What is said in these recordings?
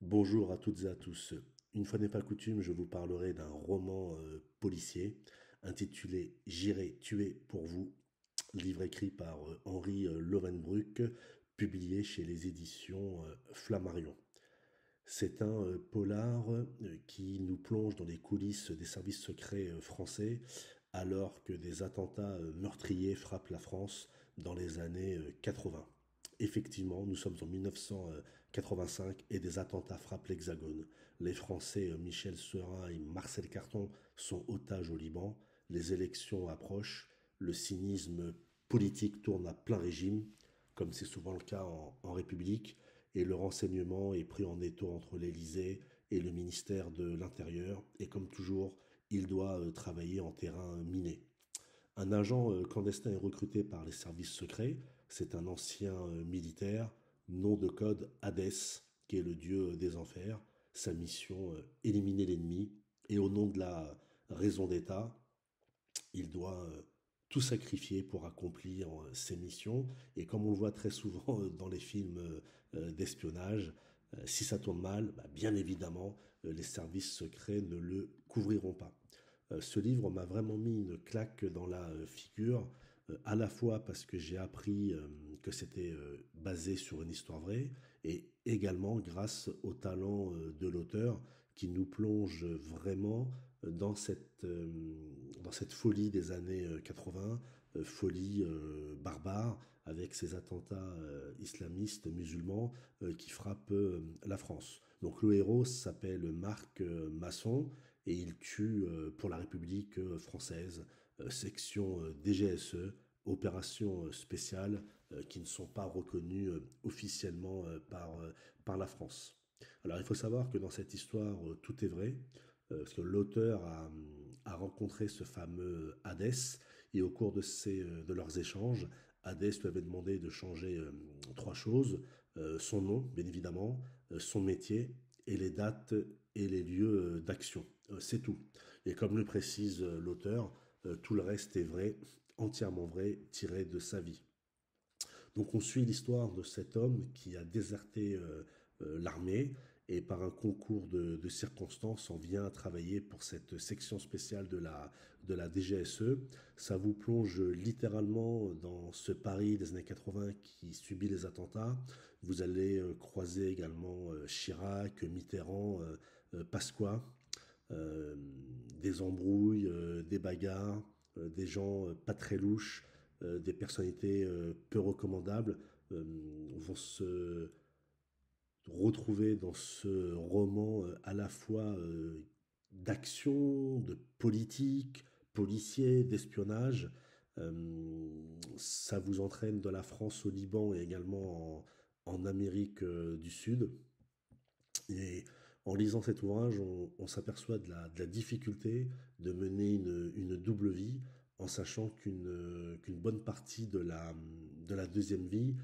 Bonjour à toutes et à tous. Une fois n'est pas coutume, je vous parlerai d'un roman policier intitulé J'irai tuer pour vous, livre écrit par Henri Lovenbruck, publié chez les éditions Flammarion. C'est un polar qui nous plonge dans les coulisses des services secrets français alors que des attentats meurtriers frappent la France dans les années 80. Effectivement, nous sommes en 1985 et des attentats frappent l'Hexagone. Les Français Michel Serin et Marcel Carton sont otages au Liban. Les élections approchent. Le cynisme politique tourne à plein régime, comme c'est souvent le cas en République, et le renseignement est pris en étau entre l'Élysée et le ministère de l'Intérieur. Et comme toujours, il doit travailler en terrain miné. Un agent clandestin est recruté par les services secrets. C'est un ancien militaire, nom de code Hadès, qui est le dieu des enfers. Sa mission, éliminer l'ennemi. Et au nom de la raison d'État, il doit tout sacrifier pour accomplir ses missions. Et comme on le voit très souvent dans les films d'espionnage, si ça tourne mal, bah, bien évidemment, les services secrets ne le couvriront pas. Ce livre m'a vraiment mis une claque dans la figure, à la fois parce que j'ai appris que c'était basé sur une histoire vraie, et également grâce au talent de l'auteur qui nous plonge vraiment dans cette folie des années 80, folie barbare, avec ces attentats islamistes musulmans qui frappent la France. Donc le héros s'appelle Marc Masson et il tue pour la République française, section DGSE, opérations spéciales qui ne sont pas reconnues officiellement par la France. Alors il faut savoir que dans cette histoire, tout est vrai, parce que l'auteur a rencontré ce fameux Hadès, et au cours de leurs échanges, Hadès lui avait demandé de changer trois choses, son nom, bien évidemment, son métier, et les dates et les lieux d'action. C'est tout. Et comme le précise l'auteur, tout le reste est vrai, entièrement vrai, tiré de sa vie. Donc on suit l'histoire de cet homme qui a déserté l'armée et par un concours de circonstances on vient travailler pour cette section spéciale de la DGSE. Ça vous plonge littéralement dans ce Paris des années 80 qui subit les attentats. Vous allez croiser également Chirac, Mitterrand, Pasqua, euh, des embrouilles, des bagarres, des gens pas très louches, des personnalités peu recommandables vont se retrouver dans ce roman à la fois d'action, de politique, policier, d'espionnage. Ça vous entraîne de la France au Liban et également en Amérique du Sud. Et en lisant cet ouvrage, on s'aperçoit de la difficulté de mener une double vie en sachant qu'une bonne partie de la deuxième vie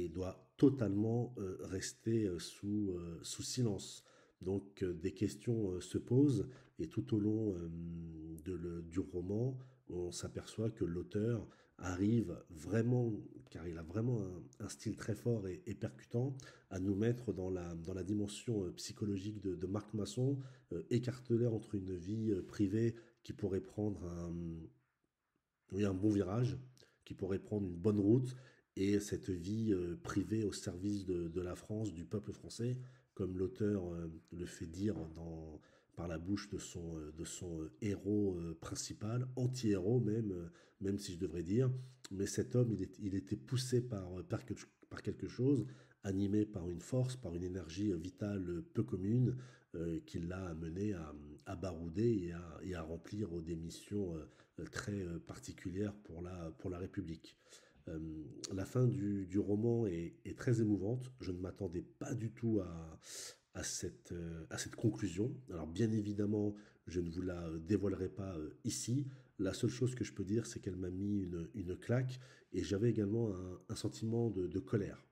doit totalement rester sous silence. Donc des questions se posent et tout au long du roman, on s'aperçoit que l'auteur arrive vraiment, car il a vraiment un style très fort et percutant, à nous mettre dans la dimension psychologique de Marc Masson, écartelé entre une vie privée qui pourrait prendre oui, un bon virage, qui pourrait prendre une bonne route, et cette vie privée au service de la France, du peuple français, comme l'auteur le fait dire par la bouche de son héros principal, anti-héros même, même si je devrais dire. Mais cet homme, il était poussé par quelque chose, animé par une force, par une énergie vitale peu commune, qui l'a amené à barouder et à remplir des missions très particulière pour la République. La fin du roman est très émouvante. Je ne m'attendais pas du tout à cette conclusion. Alors bien évidemment, je ne vous la dévoilerai pas ici. La seule chose que je peux dire, c'est qu'elle m'a mis une claque et j'avais également un sentiment de colère.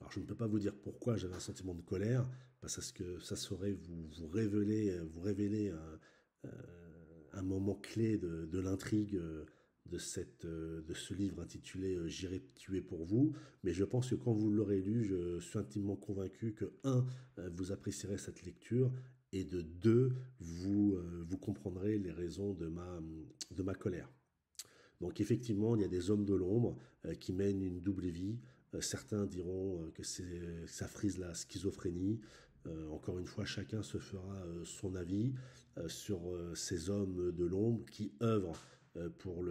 Alors je ne peux pas vous dire pourquoi j'avais un sentiment de colère, parce que ça saurait vous révéler un moment clé de l'intrigue de ce livre intitulé J'irai tuer pour vous. Mais je pense que quand vous l'aurez lu, je suis intimement convaincu que, un, vous apprécierez cette lecture, et de deux, vous comprendrez les raisons de ma colère. Donc effectivement, il y a des hommes de l'ombre qui mènent une double vie. Certains diront que ça frise la schizophrénie. Encore une fois, chacun se fera son avis sur ces hommes de l'ombre qui œuvrent pour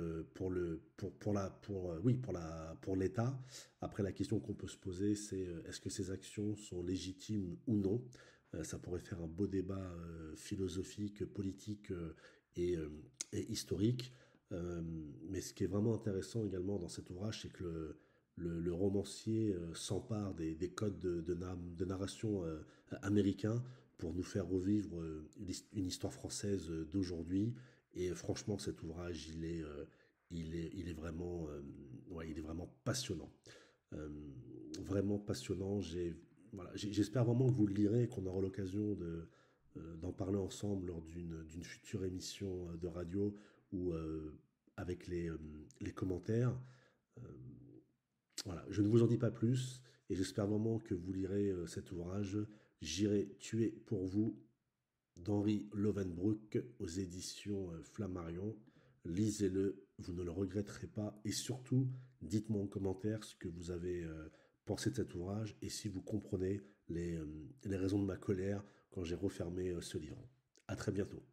l'État. Après, la question qu'on peut se poser, c'est est-ce que ces actions sont légitimes ou non? Ça pourrait faire un beau débat philosophique, politique et, euh, et historique. Euh, mais ce qui est vraiment intéressant également dans cet ouvrage, c'est que le romancier s'empare des codes de narration américains pour nous faire revivre une histoire française d'aujourd'hui. Et franchement, cet ouvrage, il est vraiment, ouais, il est vraiment passionnant. Euh, Vraiment passionnant. J'espère vraiment que vous le lirez et qu'on aura l'occasion d'en parler ensemble lors d'une future émission de radio ou avec les commentaires. Euh, voilà, je ne vous en dis pas plus et j'espère vraiment que vous lirez cet ouvrage. J'irai tuer pour vous d'Henri Lovenbroek aux éditions Flammarion. Lisez-le, vous ne le regretterez pas et surtout, dites-moi en commentaire ce que vous avez pensé de cet ouvrage et si vous comprenez les raisons de ma colère quand j'ai refermé ce livre. À très bientôt.